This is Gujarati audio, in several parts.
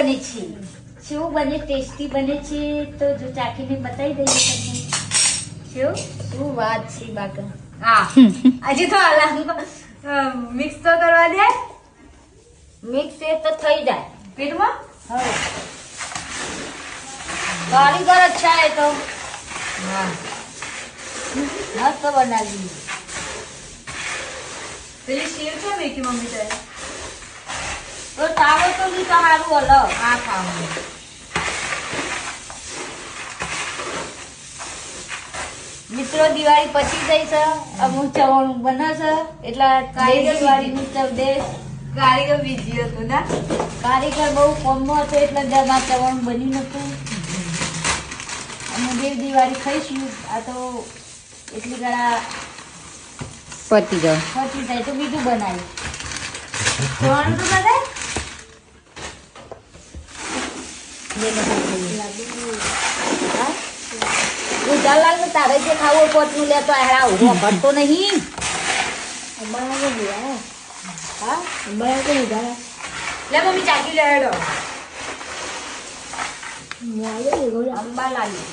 બને છે કેવું બને ટેસ્ટી બને છે તો જો ચાખીને બતાવી દઈએ તમને શું વાત છે બાકા હા આજે તો મિક્સ તો કરવા દે મિક્સ એ તો થઈ જાય પેટમાં હવે કારીગર અચ્છા હે તો હા મસ્ત બનાવી પેલી શેર છે મેકી મમ્મી તારે તો તાવો તો બી સારું અલગ આ ખાવાનું મિત્રો દિવાળી પછી જઈ છે અમુક ચવાણું બને છે એટલે દિવાળીની ચવદેશ કારીગર બીજી હતો ના કારીગર બહુ કોમમાં હતો એટલે દમાં ચવાણું બની નતું અને દેવ દિવાળી ખાઈશું આ તો એટલી ઘણા પતી જાય તો બીજું બનાવ્યું ચવાણું તો બધા ઉજાલાલ ને તારે જે ખાવો પોતનું લેતો આ ઉભો ભરતો નહીં લે મમ્મી ચાકી લે હેડો અંબા લાવી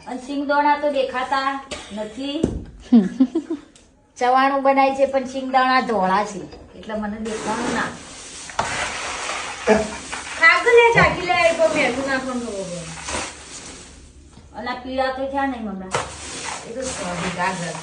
અને સિંગદાણા તો દેખાતા નથી ચવાણું બનાય છે પણ સિંગદાણા ધોળા છે એટલે મને દેખાવાનું ના ખાગલે ચાકી લે તો મેલું નાખવાનું અલા પીળા તો થયા નહીં મમ્મી એ તો સ્વાદી ગાગર